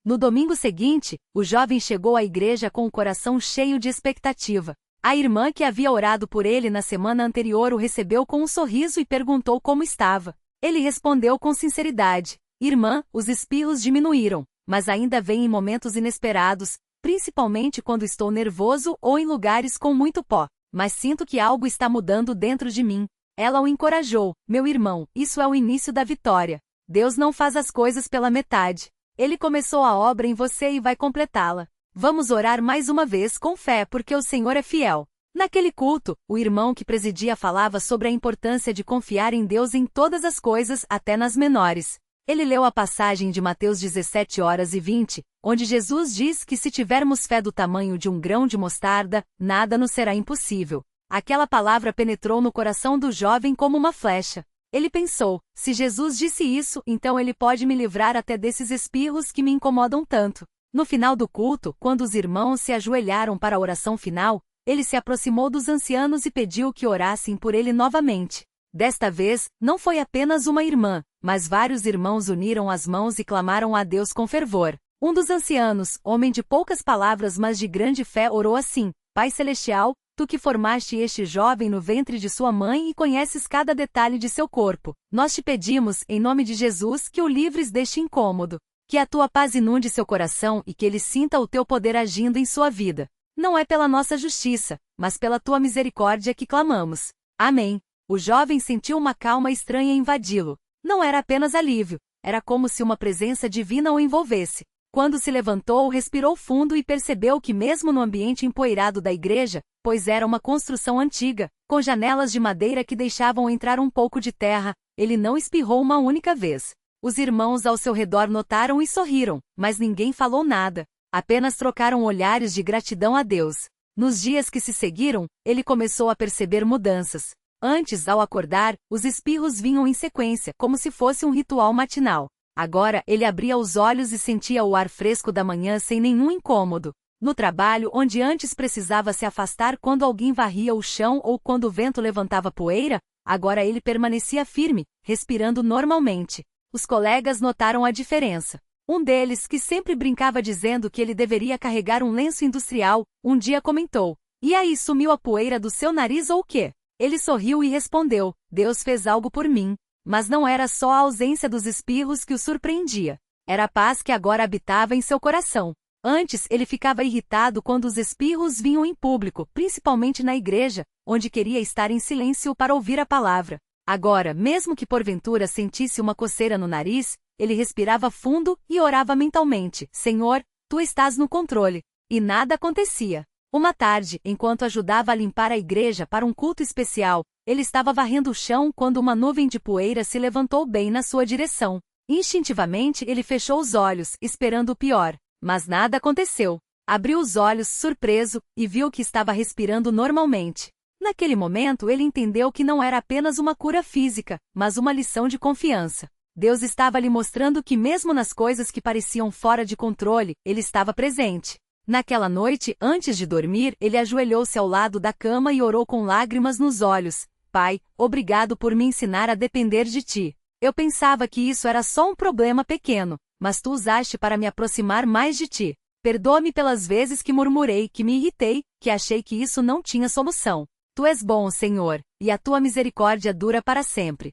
No domingo seguinte, o jovem chegou à igreja com o coração cheio de expectativa. A irmã que havia orado por ele na semana anterior o recebeu com um sorriso e perguntou como estava. Ele respondeu com sinceridade: Irmã, os espirros diminuíram, mas ainda vêm em momentos inesperados, principalmente quando estou nervoso ou em lugares com muito pó. Mas sinto que algo está mudando dentro de mim. Ela o encorajou: Meu irmão, isso é o início da vitória. Deus não faz as coisas pela metade. Ele começou a obra em você e vai completá-la. Vamos orar mais uma vez com fé porque o Senhor é fiel. Naquele culto, o irmão que presidia falava sobre a importância de confiar em Deus em todas as coisas, até nas menores. Ele leu a passagem de Mateus 17:20, onde Jesus diz que se tivermos fé do tamanho de um grão de mostarda, nada nos será impossível. Aquela palavra penetrou no coração do jovem como uma flecha. Ele pensou: se Jesus disse isso, então ele pode me livrar até desses espirros que me incomodam tanto. No final do culto, quando os irmãos se ajoelharam para a oração final, ele se aproximou dos ancianos e pediu que orassem por ele novamente. Desta vez, não foi apenas uma irmã, mas vários irmãos uniram as mãos e clamaram a Deus com fervor. Um dos ancianos, homem de poucas palavras mas de grande fé, orou assim: Pai Celestial, Tu que formaste este jovem no ventre de sua mãe e conheces cada detalhe de seu corpo, nós te pedimos, em nome de Jesus, que o livres deste incômodo. Que a tua paz inunde seu coração e que ele sinta o teu poder agindo em sua vida. Não é pela nossa justiça, mas pela tua misericórdia que clamamos. Amém. O jovem sentiu uma calma estranha invadi-lo. Não era apenas alívio, era como se uma presença divina o envolvesse. Quando se levantou, respirou fundo e percebeu que mesmo no ambiente empoeirado da igreja, pois era uma construção antiga, com janelas de madeira que deixavam entrar um pouco de terra, ele não espirrou uma única vez. Os irmãos ao seu redor notaram e sorriram, mas ninguém falou nada. Apenas trocaram olhares de gratidão a Deus. Nos dias que se seguiram, ele começou a perceber mudanças. Antes, ao acordar, os espirros vinham em sequência, como se fosse um ritual matinal. Agora, ele abria os olhos e sentia o ar fresco da manhã sem nenhum incômodo. No trabalho, onde antes precisava se afastar quando alguém varria o chão ou quando o vento levantava poeira, agora ele permanecia firme, respirando normalmente. Os colegas notaram a diferença. Um deles, que sempre brincava dizendo que ele deveria carregar um lenço industrial, um dia comentou: E aí, sumiu a poeira do seu nariz ou o quê? Ele sorriu e respondeu: Deus fez algo por mim. Mas não era só a ausência dos espirros que o surpreendia. Era a paz que agora habitava em seu coração. Antes, ele ficava irritado quando os espirros vinham em público, principalmente na igreja, onde queria estar em silêncio para ouvir a palavra. Agora, mesmo que porventura sentisse uma coceira no nariz, ele respirava fundo e orava mentalmente: Senhor, Tu estás no controle. E nada acontecia. Uma tarde, enquanto ajudava a limpar a igreja para um culto especial, ele estava varrendo o chão quando uma nuvem de poeira se levantou bem na sua direção. Instintivamente, ele fechou os olhos, esperando o pior. Mas nada aconteceu. Abriu os olhos, surpreso, e viu que estava respirando normalmente. Naquele momento, ele entendeu que não era apenas uma cura física, mas uma lição de confiança. Deus estava lhe mostrando que mesmo nas coisas que pareciam fora de controle, Ele estava presente. Naquela noite, antes de dormir, ele ajoelhou-se ao lado da cama e orou com lágrimas nos olhos: Pai, obrigado por me ensinar a depender de Ti. Eu pensava que isso era só um problema pequeno, mas Tu usaste para me aproximar mais de Ti. Perdoa-me pelas vezes que murmurei, que me irritei, que achei que isso não tinha solução. Tu és bom, Senhor, e a Tua misericórdia dura para sempre.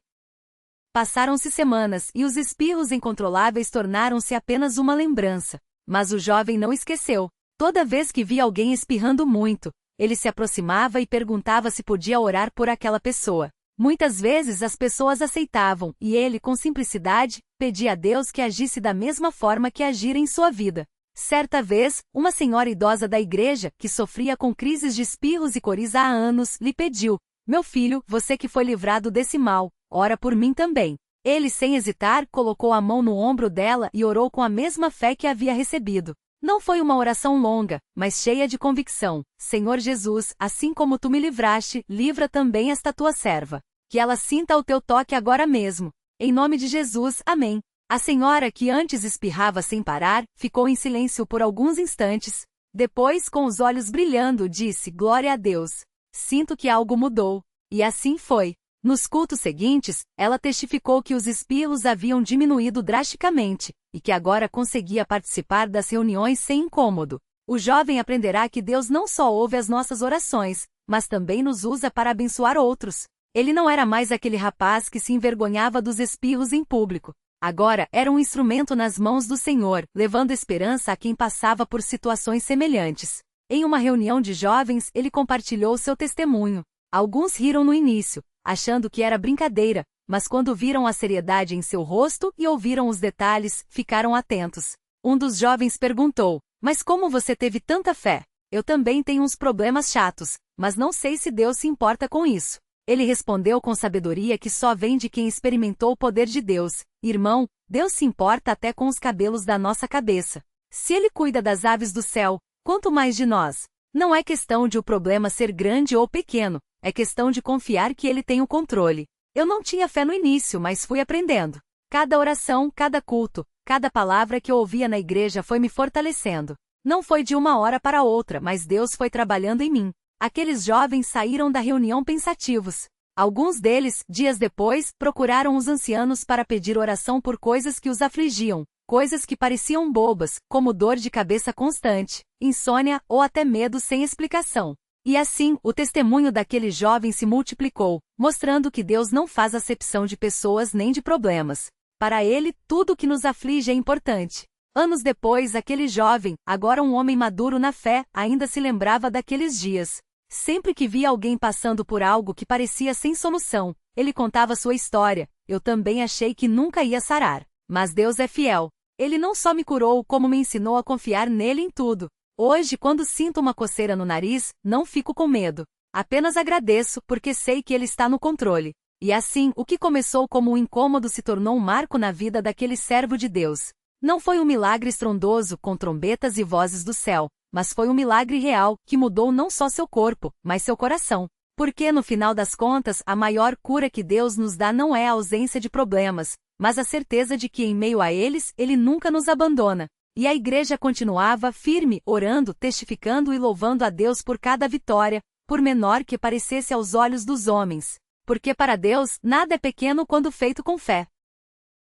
Passaram-se semanas e os espirros incontroláveis tornaram-se apenas uma lembrança. Mas o jovem não esqueceu. Toda vez que via alguém espirrando muito, ele se aproximava e perguntava se podia orar por aquela pessoa. Muitas vezes as pessoas aceitavam, e ele, com simplicidade, pedia a Deus que agisse da mesma forma que agira em sua vida. Certa vez, uma senhora idosa da igreja, que sofria com crises de espirros e coriza há anos, lhe pediu: Meu filho, você que foi livrado desse mal, ora por mim também. Ele, sem hesitar, colocou a mão no ombro dela e orou com a mesma fé que havia recebido. Não foi uma oração longa, mas cheia de convicção: Senhor Jesus, assim como Tu me livraste, livra também esta Tua serva. Que ela sinta o Teu toque agora mesmo. Em nome de Jesus, amém. A senhora, que antes espirrava sem parar, ficou em silêncio por alguns instantes. Depois, com os olhos brilhando, disse: Glória a Deus. Sinto que algo mudou. E assim foi. Nos cultos seguintes, ela testificou que os espirros haviam diminuído drasticamente, e que agora conseguia participar das reuniões sem incômodo. O jovem aprenderá que Deus não só ouve as nossas orações, mas também nos usa para abençoar outros. Ele não era mais aquele rapaz que se envergonhava dos espirros em público. Agora era um instrumento nas mãos do Senhor, levando esperança a quem passava por situações semelhantes. Em uma reunião de jovens, ele compartilhou seu testemunho. Alguns riram no início, achando que era brincadeira, mas quando viram a seriedade em seu rosto e ouviram os detalhes, ficaram atentos. Um dos jovens perguntou: "Mas como você teve tanta fé? Eu também tenho uns problemas chatos, mas não sei se Deus se importa com isso." Ele respondeu com sabedoria que só vem de quem experimentou o poder de Deus: "Irmão, Deus se importa até com os cabelos da nossa cabeça. Se Ele cuida das aves do céu, quanto mais de nós? Não é questão de o problema ser grande ou pequeno, é questão de confiar que Ele tem o controle." Eu não tinha fé no início, mas fui aprendendo. Cada oração, cada culto, cada palavra que eu ouvia na igreja foi me fortalecendo. Não foi de uma hora para outra, mas Deus foi trabalhando em mim. Aqueles jovens saíram da reunião pensativos. Alguns deles, dias depois, procuraram os ancianos para pedir oração por coisas que os afligiam, coisas que pareciam bobas, como dor de cabeça constante, insônia ou até medo sem explicação. E assim, o testemunho daquele jovem se multiplicou, mostrando que Deus não faz acepção de pessoas nem de problemas. Para Ele, tudo que nos aflige é importante. Anos depois, aquele jovem, agora um homem maduro na fé, ainda se lembrava daqueles dias. Sempre que via alguém passando por algo que parecia sem solução, ele contava sua história. Eu também achei que nunca ia sarar. Mas Deus é fiel. Ele não só me curou, como me ensinou a confiar nele em tudo. Hoje, quando sinto uma coceira no nariz, não fico com medo. Apenas agradeço, porque sei que Ele está no controle. E assim, o que começou como um incômodo se tornou um marco na vida daquele servo de Deus. Não foi um milagre estrondoso, com trombetas e vozes do céu, mas foi um milagre real, que mudou não só seu corpo, mas seu coração. Porque, no final das contas, a maior cura que Deus nos dá não é a ausência de problemas, mas a certeza de que em meio a eles, Ele nunca nos abandona. E a igreja continuava firme, orando, testificando e louvando a Deus por cada vitória, por menor que parecesse aos olhos dos homens. Porque para Deus, nada é pequeno quando feito com fé.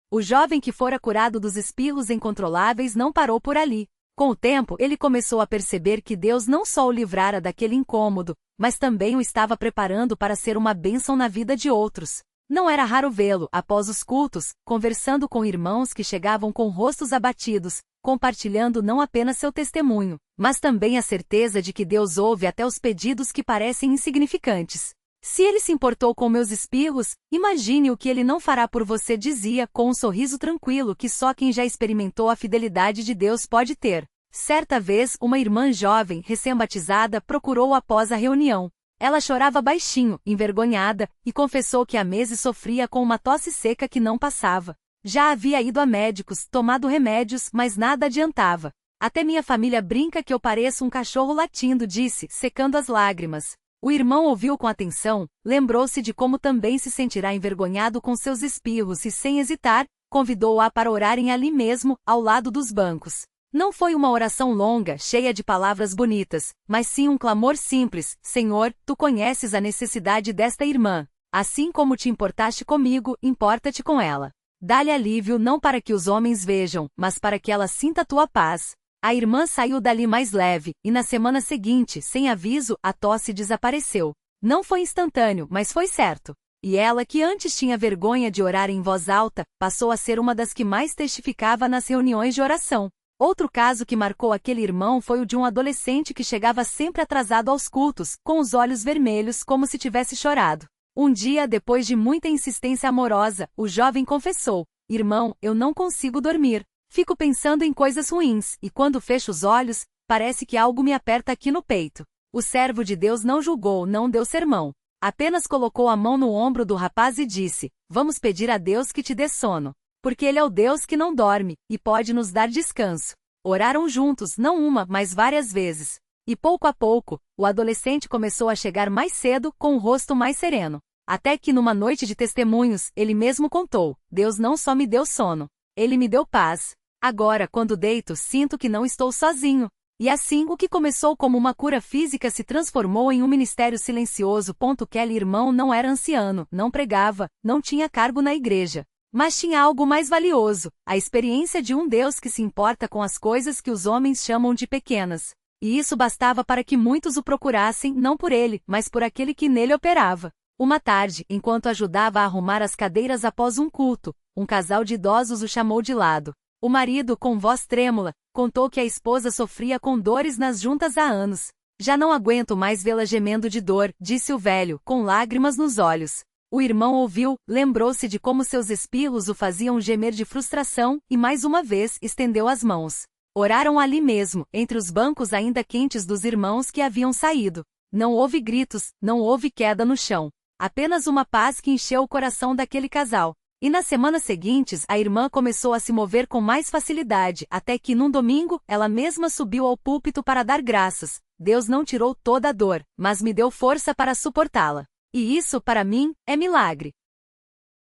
O jovem que fora curado dos espirros incontroláveis não parou por ali. Com o tempo, ele começou a perceber que Deus não só o livrara daquele incômodo, mas também o estava preparando para ser uma bênção na vida de outros. Não era raro vê-lo, após os cultos, conversando com irmãos que chegavam com rostos abatidos, compartilhando não apenas seu testemunho, mas também a certeza de que Deus ouve até os pedidos que parecem insignificantes. Se Ele se importou com meus espirros, imagine o que Ele não fará por você, dizia com um sorriso tranquilo que só quem já experimentou a fidelidade de Deus pode ter. Certa vez, uma irmã jovem, recém-batizada, procurou após a reunião. Ela chorava baixinho, envergonhada, e confessou que há meses sofria com uma tosse seca que não passava. Já havia ido a médicos, tomado remédios, mas nada adiantava. Até minha família brinca que eu pareço um cachorro latindo, disse, secando as lágrimas. O irmão ouviu com atenção, lembrou-se de como também se sentirá envergonhado com seus espirros e, sem hesitar, convidou-a para orarem ali mesmo, ao lado dos bancos. Não foi uma oração longa, cheia de palavras bonitas, mas sim um clamor simples: Senhor, Tu conheces a necessidade desta irmã. Assim como te importaste comigo, importa-te com ela. Dá-lhe alívio não para que os homens vejam, mas para que ela sinta Tua paz. A irmã saiu dali mais leve, e na semana seguinte, sem aviso, a tosse desapareceu. Não foi instantâneo, mas foi certo. E ela, que antes tinha vergonha de orar em voz alta, passou a ser uma das que mais testificava nas reuniões de oração. Outro caso que marcou aquele irmão foi o de um adolescente que chegava sempre atrasado aos cultos, com os olhos vermelhos como se tivesse chorado. Um dia, depois de muita insistência amorosa, o jovem confessou: Irmão, eu não consigo dormir. Fico pensando em coisas ruins, e quando fecho os olhos, parece que algo me aperta aqui no peito. O servo de Deus não julgou, não deu sermão. Apenas colocou a mão no ombro do rapaz e disse: Vamos pedir a Deus que te dê sono. Porque Ele é o Deus que não dorme, e pode nos dar descanso. Oraram juntos, não uma, mas várias vezes. E pouco a pouco, o adolescente começou a chegar mais cedo, com o rosto mais sereno. Até que numa noite de testemunhos, ele mesmo contou: Deus não só me deu sono, Ele me deu paz. Agora, quando deito, sinto que não estou sozinho. E assim, o que começou como uma cura física se transformou em um ministério silencioso. Aquele irmão não era anciano, não pregava, não tinha cargo na igreja. Mas tinha algo mais valioso, a experiência de um Deus que se importa com as coisas que os homens chamam de pequenas. E isso bastava para que muitos o procurassem, não por ele, mas por aquele que nele operava. Uma tarde, enquanto ajudava a arrumar as cadeiras após um culto, um casal de idosos o chamou de lado. O marido, com voz trêmula, contou que a esposa sofria com dores nas juntas há anos. Já não aguento mais vê-la gemendo de dor, disse o velho, com lágrimas nos olhos. O irmão ouviu, lembrou-se de como seus espirros o faziam gemer de frustração, e mais uma vez estendeu as mãos. Oraram ali mesmo, entre os bancos ainda quentes dos irmãos que haviam saído. Não houve gritos, não houve queda no chão. Apenas uma paz que encheu o coração daquele casal. E nas semanas seguintes, a irmã começou a se mover com mais facilidade, até que num domingo, ela mesma subiu ao púlpito para dar graças. Deus não tirou toda a dor, mas me deu força para suportá-la. E isso, para mim, é milagre.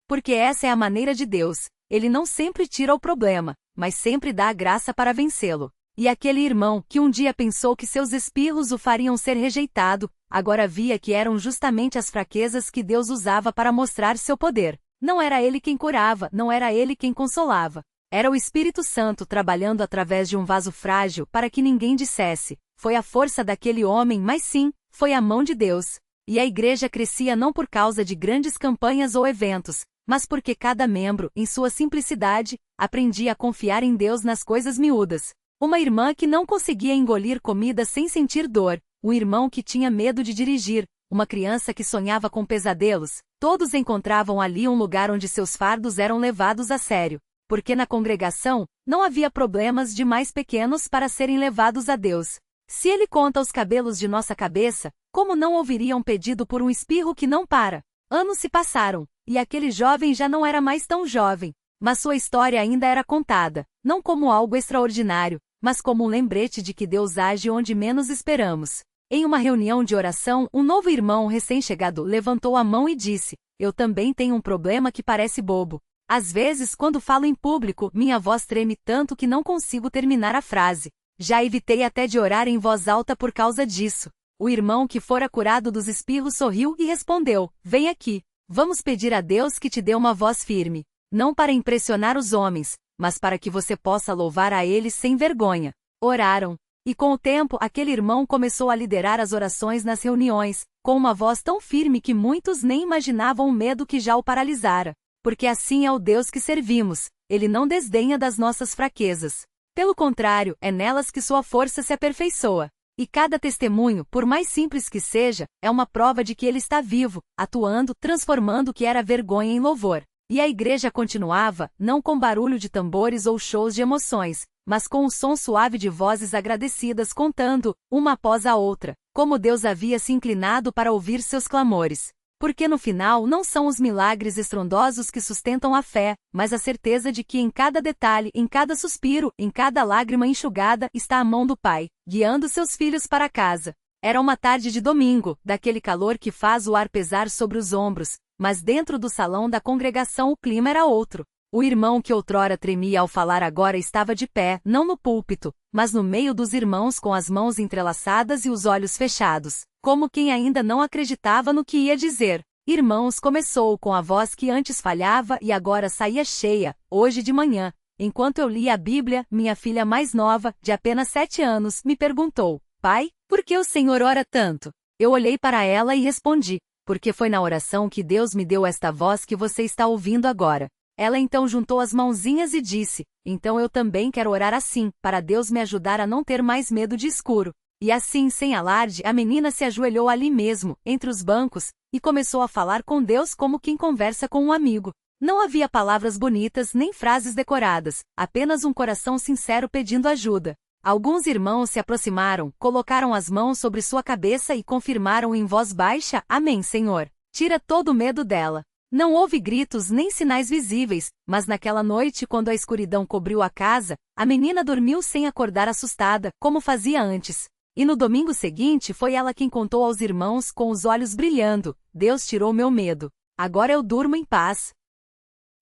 Porque essa é a maneira de Deus. Ele não sempre tira o problema, mas sempre dá a graça para vencê-lo. E aquele irmão, que um dia pensou que seus espirros o fariam ser rejeitado, agora via que eram justamente as fraquezas que Deus usava para mostrar seu poder. Não era ele quem curava, não era ele quem consolava. Era o Espírito Santo trabalhando através de um vaso frágil para que ninguém dissesse, foi a força daquele homem, mas sim, foi a mão de Deus. E a igreja crescia não por causa de grandes campanhas ou eventos, mas porque cada membro, em sua simplicidade, aprendia a confiar em Deus nas coisas miúdas. Uma irmã que não conseguia engolir comida sem sentir dor, um irmão que tinha medo de dirigir, uma criança que sonhava com pesadelos, todos encontravam ali um lugar onde seus fardos eram levados a sério, porque na congregação, não havia problemas demais pequenos para serem levados a Deus. Se ele conta os cabelos de nossa cabeça, como não ouviria um pedido por um espirro que não para? Anos se passaram, e aquele jovem já não era mais tão jovem, mas sua história ainda era contada, não como algo extraordinário, mas como um lembrete de que Deus age onde menos esperamos. Em uma reunião de oração, um novo irmão recém-chegado levantou a mão e disse, eu também tenho um problema que parece bobo. Às vezes, quando falo em público, minha voz treme tanto que não consigo terminar a frase. Já evitei até de orar em voz alta por causa disso. O irmão que fora curado dos espirros sorriu e respondeu, vem aqui. Vamos pedir a Deus que te dê uma voz firme. Não para impressionar os homens, mas para que você possa louvar a Ele sem vergonha. Oraram. E com o tempo, aquele irmão começou a liderar as orações nas reuniões, com uma voz tão firme que muitos nem imaginavam o medo que já o paralisara. Porque assim é o Deus que servimos, Ele não desdenha das nossas fraquezas. Pelo contrário, é nelas que sua força se aperfeiçoa. E cada testemunho, por mais simples que seja, é uma prova de que Ele está vivo, atuando, transformando o que era vergonha em louvor. E a igreja continuava, não com barulho de tambores ou shows de emoções, mas com o som suave de vozes agradecidas contando, uma após a outra, como Deus havia se inclinado para ouvir seus clamores. Porque no final não são os milagres estrondosos que sustentam a fé, mas a certeza de que em cada detalhe, em cada suspiro, em cada lágrima enxugada está a mão do Pai, guiando seus filhos para casa. Era uma tarde de domingo, daquele calor que faz o ar pesar sobre os ombros, mas dentro do salão da congregação o clima era outro. O irmão que outrora tremia ao falar agora estava de pé, não no púlpito, mas no meio dos irmãos com as mãos entrelaçadas e os olhos fechados, como quem ainda não acreditava no que ia dizer. Irmãos, começou com a voz que antes falhava e agora saía cheia, hoje de manhã. Enquanto eu lia a Bíblia, minha filha mais nova, de apenas 7 anos, me perguntou, pai, por que o Senhor ora tanto? Eu olhei para ela e respondi, porque foi na oração que Deus me deu esta voz que você está ouvindo agora. Ela então juntou as mãozinhas e disse, então eu também quero orar assim, para Deus me ajudar a não ter mais medo de escuro. E assim, sem alarde, a menina se ajoelhou ali mesmo, entre os bancos, e começou a falar com Deus como quem conversa com um amigo. Não havia palavras bonitas nem frases decoradas, apenas um coração sincero pedindo ajuda. Alguns irmãos se aproximaram, colocaram as mãos sobre sua cabeça e confirmaram em voz baixa, Amém, Senhor. Tira todo o medo dela. Não houve gritos nem sinais visíveis, mas naquela noite quando a escuridão cobriu a casa, a menina dormiu sem acordar assustada, como fazia antes. E no domingo seguinte foi ela quem contou aos irmãos com os olhos brilhando, Deus tirou meu medo. Agora eu durmo em paz.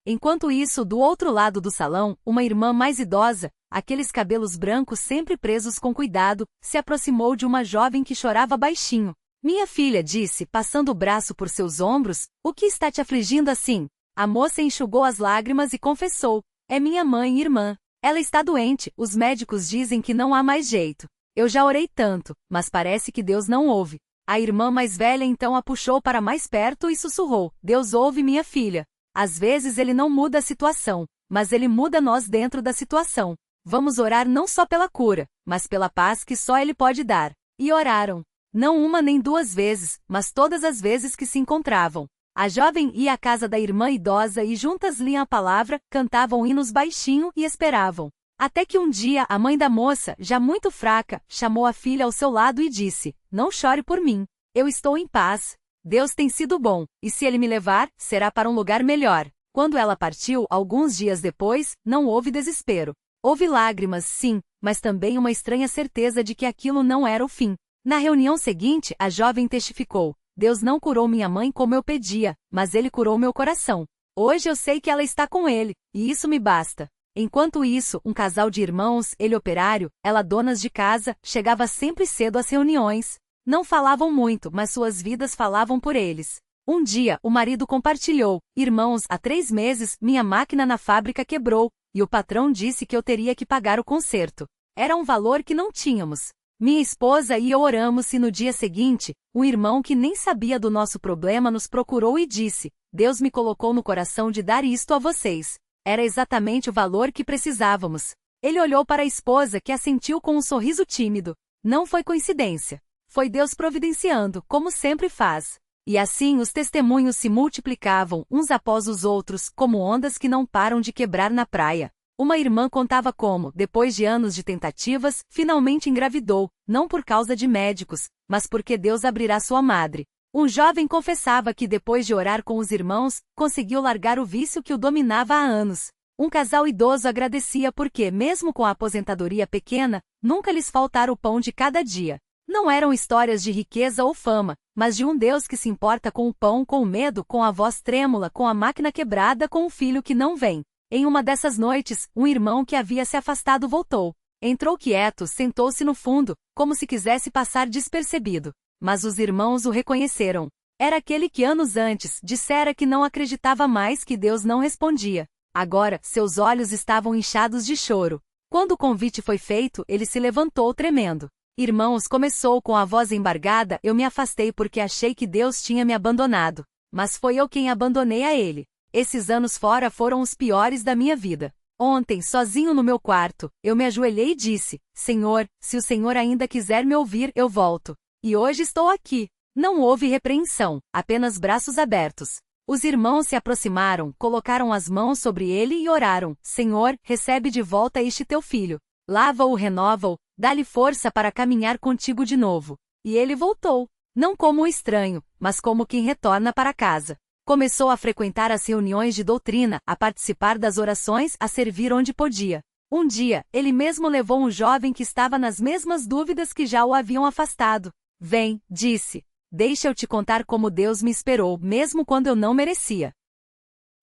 Enquanto isso, do outro lado do salão, uma irmã mais idosa, aqueles cabelos brancos sempre presos com cuidado, se aproximou de uma jovem que chorava baixinho. Minha filha, disse, passando o braço por seus ombros, o que está te afligindo assim? A moça enxugou as lágrimas e confessou, é minha mãe e irmã. Ela está doente, os médicos dizem que não há mais jeito. Eu já orei tanto, mas parece que Deus não ouve. A irmã mais velha então a puxou para mais perto e sussurrou, Deus ouve minha filha. Às vezes ele não muda a situação, mas ele muda nós dentro da situação. Vamos orar não só pela cura, mas pela paz que só ele pode dar. E oraram. Não uma nem duas vezes, mas todas as vezes que se encontravam. A jovem ia à casa da irmã idosa e juntas liam a palavra, cantavam hinos baixinho e esperavam. Até que um dia a mãe da moça, já muito fraca, chamou a filha ao seu lado e disse, não chore por mim. Eu estou em paz. Deus tem sido bom, e se ele me levar, será para um lugar melhor. Quando ela partiu, alguns dias depois, não houve desespero. Houve lágrimas, sim, mas também uma estranha certeza de que aquilo não era o fim. Na reunião seguinte, a jovem testificou, Deus não curou minha mãe como eu pedia, mas ele curou meu coração. Hoje eu sei que ela está com ele, e isso me basta. Enquanto isso, um casal de irmãos, ele operário, ela donas de casa, chegava sempre cedo às reuniões. Não falavam muito, mas suas vidas falavam por eles. Um dia, o marido compartilhou, irmãos, há 3 meses, minha máquina na fábrica quebrou, e o patrão disse que eu teria que pagar o conserto. Era um valor que não tínhamos. Minha esposa e eu oramos e no dia seguinte, um irmão que nem sabia do nosso problema nos procurou e disse, Deus me colocou no coração de dar isto a vocês. Era exatamente o valor que precisávamos. Ele olhou para a esposa que assentiu com um sorriso tímido. Não foi coincidência. Foi Deus providenciando, como sempre faz. E assim os testemunhos se multiplicavam, uns após os outros, como ondas que não param de quebrar na praia. Uma irmã contava como, depois de anos de tentativas, finalmente engravidou, não por causa de médicos, mas porque Deus abrirá sua madre. Um jovem confessava que depois de orar com os irmãos, conseguiu largar o vício que o dominava há anos. Um casal idoso agradecia porque, mesmo com a aposentadoria pequena, nunca lhes faltara o pão de cada dia. Não eram histórias de riqueza ou fama, mas de um Deus que se importa com o pão, com o medo, com a voz trêmula, com a máquina quebrada, com o filho que não vem. Em uma dessas noites, um irmão que havia se afastado voltou. Entrou quieto, sentou-se no fundo, como se quisesse passar despercebido. Mas os irmãos o reconheceram. Era aquele que anos antes dissera que não acreditava mais que Deus não respondia. Agora, seus olhos estavam inchados de choro. Quando o convite foi feito, ele se levantou tremendo. Irmãos, começou com a voz embargada, eu me afastei porque achei que Deus tinha me abandonado. Mas foi eu quem abandonei a ele. Esses anos fora foram os piores da minha vida. Ontem, sozinho no meu quarto, eu me ajoelhei e disse, Senhor, se o Senhor ainda quiser me ouvir, eu volto. E hoje estou aqui. Não houve repreensão, apenas braços abertos. Os irmãos se aproximaram, colocaram as mãos sobre ele e oraram, Senhor, recebe de volta este teu filho. Lava-o, renova-o, dá-lhe força para caminhar contigo de novo. E ele voltou, não como um estranho, mas como quem retorna para casa. Começou a frequentar as reuniões de doutrina, a participar das orações, a servir onde podia. Um dia, ele mesmo levou um jovem que estava nas mesmas dúvidas que já o haviam afastado. Vem, disse. Deixa eu te contar como Deus me esperou, mesmo quando eu não merecia.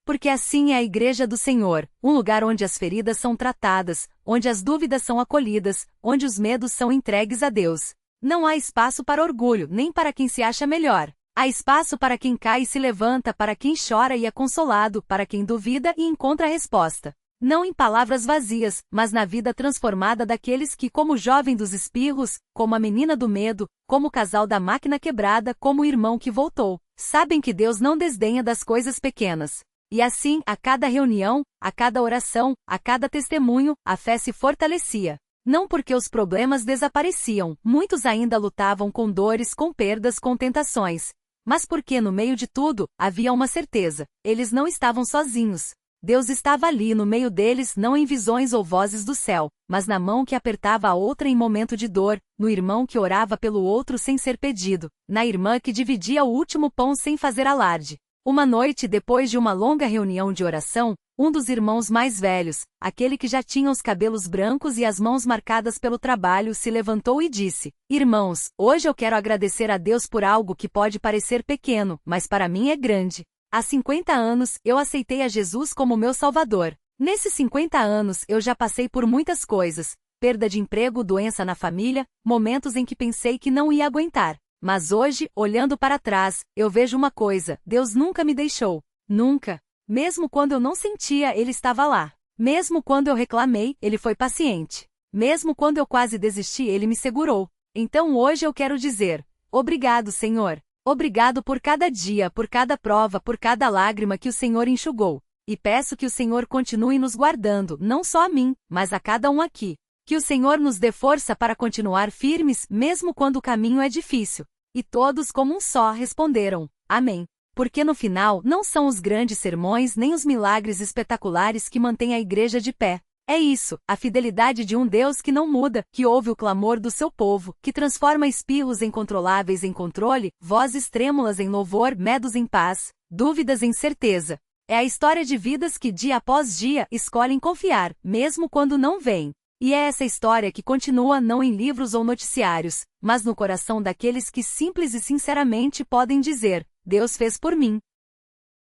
Porque assim é a igreja do Senhor, um lugar onde as feridas são tratadas, onde as dúvidas são acolhidas, onde os medos são entregues a Deus. Não há espaço para orgulho, nem para quem se acha melhor. Há espaço para quem cai e se levanta, para quem chora e é consolado, para quem duvida e encontra a resposta. Não em palavras vazias, mas na vida transformada daqueles que, como o jovem dos espirros, como a menina do medo, como o casal da máquina quebrada, como o irmão que voltou, sabem que Deus não desdenha das coisas pequenas. E assim, a cada reunião, a cada oração, a cada testemunho, a fé se fortalecia. Não porque os problemas desapareciam, muitos ainda lutavam com dores, com perdas, com tentações. Mas porque no meio de tudo, havia uma certeza, eles não estavam sozinhos. Deus estava ali no meio deles, não em visões ou vozes do céu, mas na mão que apertava a outra em momento de dor, no irmão que orava pelo outro sem ser pedido, na irmã que dividia o último pão sem fazer alarde. Uma noite depois de uma longa reunião de oração, um dos irmãos mais velhos, aquele que já tinha os cabelos brancos e as mãos marcadas pelo trabalho, se levantou e disse, Irmãos, hoje eu quero agradecer a Deus por algo que pode parecer pequeno, mas para mim é grande. Há 50 anos, eu aceitei a Jesus como meu Salvador. Nesses 50 anos eu já passei por muitas coisas, perda de emprego, doença na família, momentos em que pensei que não ia aguentar. Mas hoje, olhando para trás, eu vejo uma coisa: Deus nunca me deixou. Nunca. Mesmo quando eu não sentia, Ele estava lá. Mesmo quando eu reclamei, Ele foi paciente. Mesmo quando eu quase desisti, Ele me segurou. Então hoje eu quero dizer: obrigado, Senhor. Obrigado por cada dia, por cada prova, por cada lágrima que o Senhor enxugou. E peço que o Senhor continue nos guardando, não só a mim, mas a cada um aqui. Que o Senhor nos dê força para continuar firmes, mesmo quando o caminho é difícil. E todos como um só responderam: Amém. Porque no final não são os grandes sermões nem os milagres espetaculares que mantêm a igreja de pé. É isso, a fidelidade de um Deus que não muda, que ouve o clamor do seu povo, que transforma espirros incontroláveis em controle, vozes trêmulas em louvor, medos em paz, dúvidas em certeza. É a história de vidas que dia após dia escolhem confiar, mesmo quando não veem. E é essa história que continua não em livros ou noticiários, mas no coração daqueles que simples e sinceramente podem dizer: Deus fez por mim.